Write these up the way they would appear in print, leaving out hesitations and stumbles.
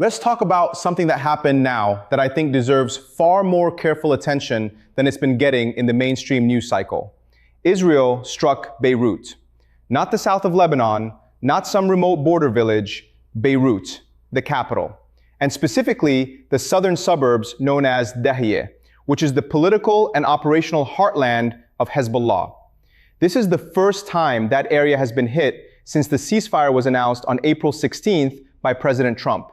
Let's talk about something that happened now that I think deserves far more careful attention than it's been getting in the mainstream news cycle. Israel struck Beirut. Not the south of Lebanon, not some remote border village, Beirut, the capital. And specifically, the southern suburbs known as Dahiyeh, which is the political and operational heartland of Hezbollah. This is the first time that area has been hit since the ceasefire was announced on April 16th by President Trump.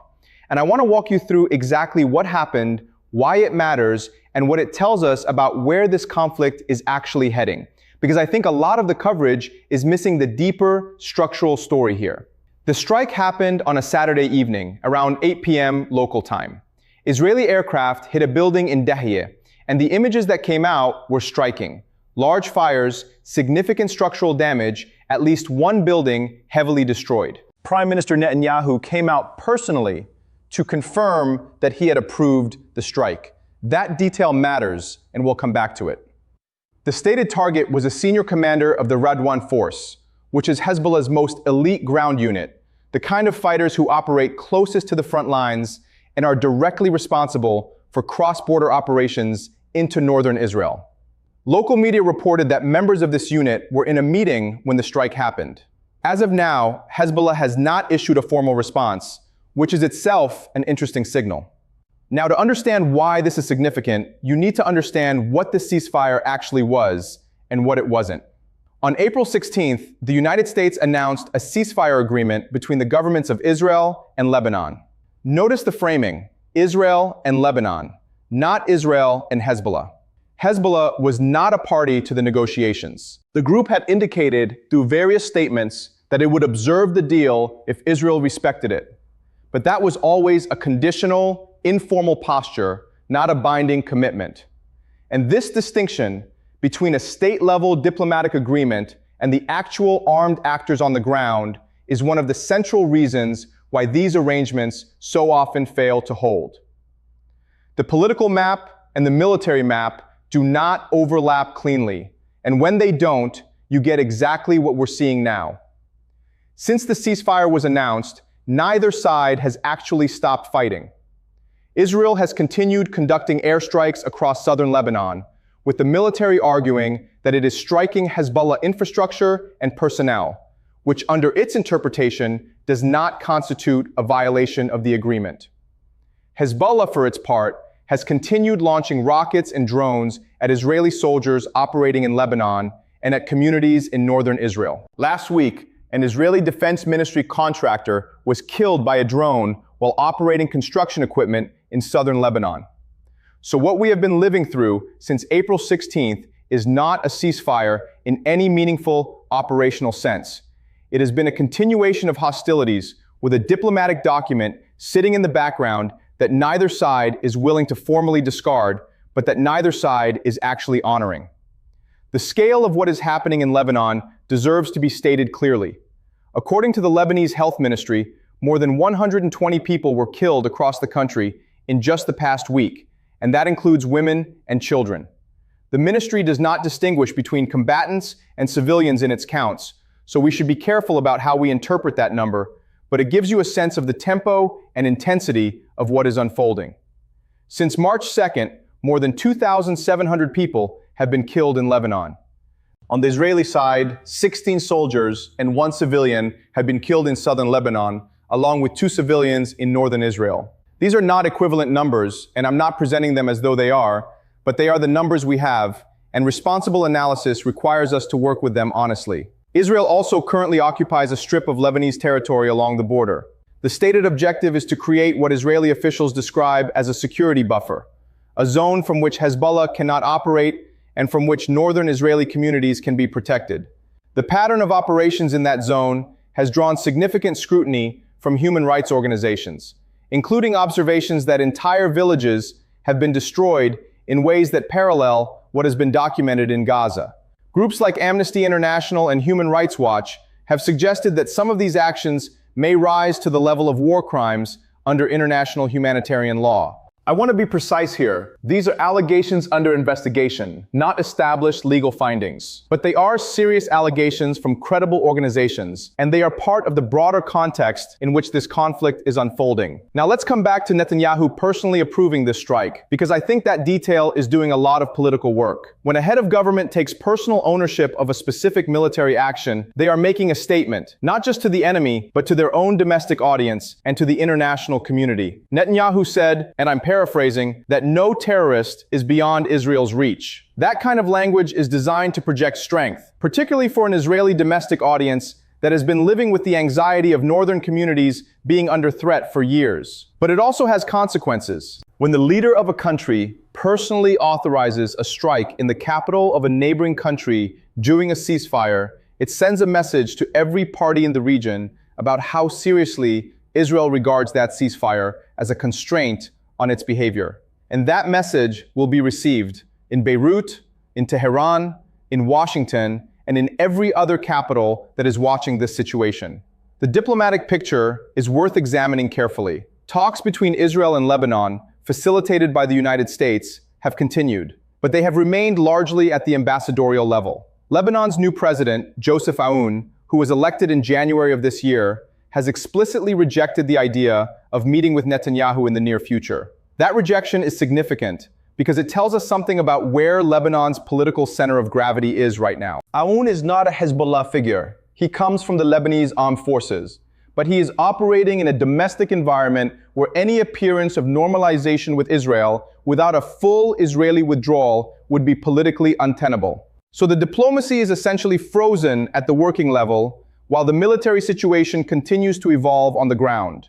And I want to walk you through exactly what happened, why it matters, and what it tells us about where this conflict is actually heading. Because I think a lot of the coverage is missing the deeper structural story here. The strike happened on a Saturday evening, around 8 p.m. local time. Israeli aircraft hit a building in Dahiyeh, and the images that came out were striking. Large fires, significant structural damage, at least one building heavily destroyed. Prime Minister Netanyahu came out personally to confirm that he had approved the strike. That detail matters, and we'll come back to it. The stated target was a senior commander of the Radwan force, which is Hezbollah's most elite ground unit, the kind of fighters who operate closest to the front lines and are directly responsible for cross-border operations into northern Israel. Local media reported that members of this unit were in a meeting when the strike happened. As of now, Hezbollah has not issued a formal response, which is itself an interesting signal. Now, to understand why this is significant, you need to understand what the ceasefire actually was and what it wasn't. On April 16th, the United States announced a ceasefire agreement between the governments of Israel and Lebanon. Notice the framing, Israel and Lebanon, not Israel and Hezbollah. Hezbollah was not a party to the negotiations. The group had indicated through various statements that it would observe the deal if Israel respected it. But that was always a conditional, informal posture, not a binding commitment. And this distinction between a state-level diplomatic agreement and the actual armed actors on the ground is one of the central reasons why these arrangements so often fail to hold. The political map and the military map do not overlap cleanly, and when they don't, you get exactly what we're seeing now. Since the ceasefire was announced, neither side has actually stopped fighting. Israel has continued conducting airstrikes across southern Lebanon, with the military arguing that it is striking Hezbollah infrastructure and personnel, which under its interpretation does not constitute a violation of the agreement. Hezbollah, for its part, has continued launching rockets and drones at Israeli soldiers operating in Lebanon and at communities in northern Israel. Last week, an Israeli Defense Ministry contractor was killed by a drone while operating construction equipment in southern Lebanon. So what we have been living through since April 16th is not a ceasefire in any meaningful operational sense. It has been a continuation of hostilities with a diplomatic document sitting in the background that neither side is willing to formally discard, but that neither side is actually honoring. The scale of what is happening in Lebanon deserves to be stated clearly. According to the Lebanese Health Ministry, more than 120 people were killed across the country in just the past week, and that includes women and children. The ministry does not distinguish between combatants and civilians in its counts, so we should be careful about how we interpret that number, but it gives you a sense of the tempo and intensity of what is unfolding. Since March 2nd, more than 2,700 people have been killed in Lebanon. On the Israeli side, 16 soldiers and 1 civilian have been killed in southern Lebanon, along with 2 civilians in northern Israel. These are not equivalent numbers, and I'm not presenting them as though they are, but they are the numbers we have, and responsible analysis requires us to work with them honestly. Israel also currently occupies a strip of Lebanese territory along the border. The stated objective is to create what Israeli officials describe as a security buffer, a zone from which Hezbollah cannot operate and from which northern Israeli communities can be protected. The pattern of operations in that zone has drawn significant scrutiny from human rights organizations, including observations that entire villages have been destroyed in ways that parallel what has been documented in Gaza. Groups like Amnesty International and Human Rights Watch have suggested that some of these actions may rise to the level of war crimes under international humanitarian law. I want to be precise here. These are allegations under investigation, not established legal findings. But they are serious allegations from credible organizations, and they are part of the broader context in which this conflict is unfolding. Now let's come back to Netanyahu personally approving this strike, because I think that detail is doing a lot of political work. When a head of government takes personal ownership of a specific military action, they are making a statement, not just to the enemy, but to their own domestic audience and to the international community. Netanyahu said, and I'm paraphrasing, that no terrorist is beyond Israel's reach. That kind of language is designed to project strength, particularly for an Israeli domestic audience that has been living with the anxiety of northern communities being under threat for years. But it also has consequences. When the leader of a country personally authorizes a strike in the capital of a neighboring country during a ceasefire, it sends a message to every party in the region about how seriously Israel regards that ceasefire as a constraint on its behavior. And that message will be received in Beirut, in Tehran, in Washington, and in every other capital that is watching this situation. The diplomatic picture is worth examining carefully. Talks between Israel and Lebanon, facilitated by the United States, have continued, but they have remained largely at the ambassadorial level. Lebanon's new president, Joseph Aoun, who was elected in January of this year, has explicitly rejected the idea of meeting with Netanyahu in the near future. That rejection is significant because it tells us something about where Lebanon's political center of gravity is right now. Aoun is not a Hezbollah figure. He comes from the Lebanese armed forces, but he is operating in a domestic environment where any appearance of normalization with Israel without a full Israeli withdrawal would be politically untenable. So the diplomacy is essentially frozen at the working level, while the military situation continues to evolve on the ground.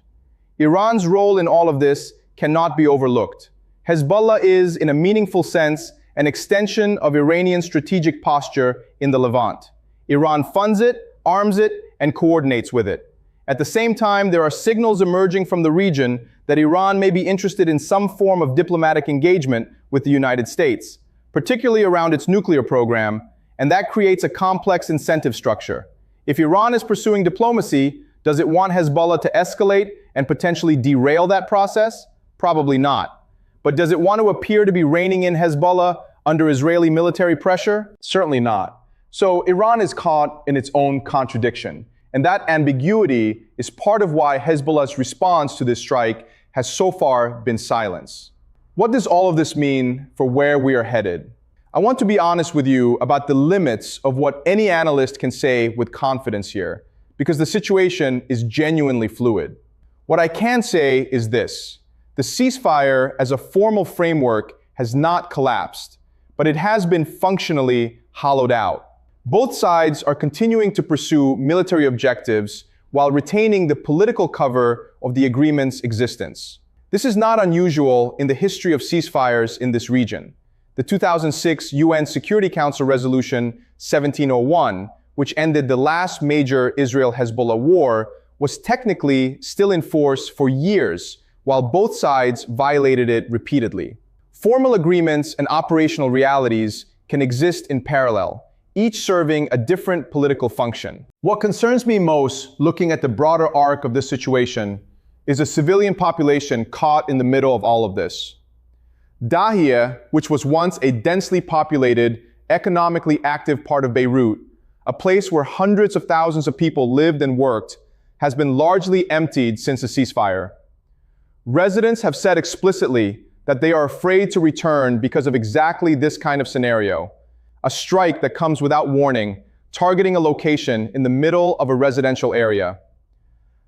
Iran's role in all of this cannot be overlooked. Hezbollah is, in a meaningful sense, an extension of Iranian strategic posture in the Levant. Iran funds it, arms it, and coordinates with it. At the same time, there are signals emerging from the region that Iran may be interested in some form of diplomatic engagement with the United States, particularly around its nuclear program, and that creates a complex incentive structure. If Iran is pursuing diplomacy, does it want Hezbollah to escalate and potentially derail that process? Probably not. But does it want to appear to be reining in Hezbollah under Israeli military pressure? Certainly not. So Iran is caught in its own contradiction. And that ambiguity is part of why Hezbollah's response to this strike has so far been silence. What does all of this mean for where we are headed? I want to be honest with you about the limits of what any analyst can say with confidence here, because the situation is genuinely fluid. What I can say is this: the ceasefire as a formal framework has not collapsed, but it has been functionally hollowed out. Both sides are continuing to pursue military objectives while retaining the political cover of the agreement's existence. This is not unusual in the history of ceasefires in this region. The 2006 UN Security Council Resolution 1701, which ended the last major Israel-Hezbollah war, was technically still in force for years, while both sides violated it repeatedly. Formal agreements and operational realities can exist in parallel, each serving a different political function. What concerns me most, looking at the broader arc of this situation, is a civilian population caught in the middle of all of this. Dahiyeh, which was once a densely populated, economically active part of Beirut, a place where hundreds of thousands of people lived and worked, has been largely emptied since the ceasefire. Residents have said explicitly that they are afraid to return because of exactly this kind of scenario: a strike that comes without warning, targeting a location in the middle of a residential area.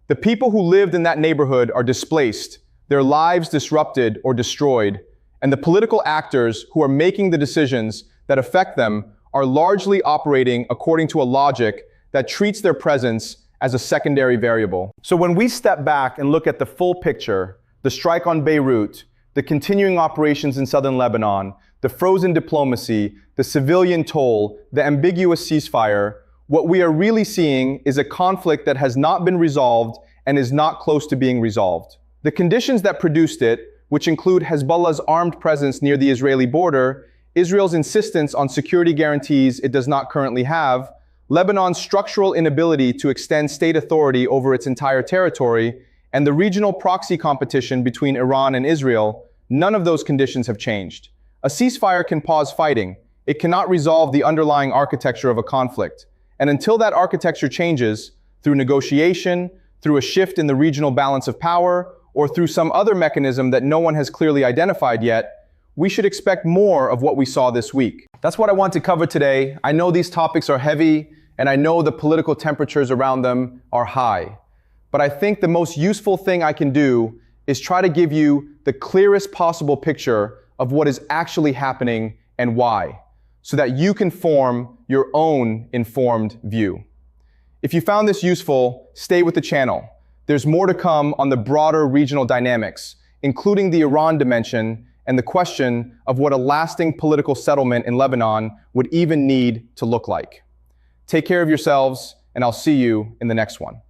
The people who lived in that neighborhood are displaced, their lives disrupted or destroyed, and the political actors who are making the decisions that affect them are largely operating according to a logic that treats their presence as a secondary variable. So when we step back and look at the full picture, the strike on Beirut, the continuing operations in southern Lebanon, the frozen diplomacy, the civilian toll, the ambiguous ceasefire, what we are really seeing is a conflict that has not been resolved and is not close to being resolved. The conditions that produced it, which include Hezbollah's armed presence near the Israeli border, Israel's insistence on security guarantees it does not currently have, Lebanon's structural inability to extend state authority over its entire territory, and the regional proxy competition between Iran and Israel, None of those conditions have changed. A ceasefire can pause fighting. It cannot resolve the underlying architecture of a conflict. And until that architecture changes, through negotiation, through a shift in the regional balance of power, or through some other mechanism that no one has clearly identified yet, we should expect more of what we saw this week. That's what I want to cover today. I know these topics are heavy, and I know the political temperatures around them are high. But I think the most useful thing I can do is try to give you the clearest possible picture of what is actually happening and why, so that you can form your own informed view. If you found this useful, stay with the channel. There's more to come on the broader regional dynamics, including the Iran dimension and the question of what a lasting political settlement in Lebanon would even need to look like. Take care of yourselves, and I'll see you in the next one.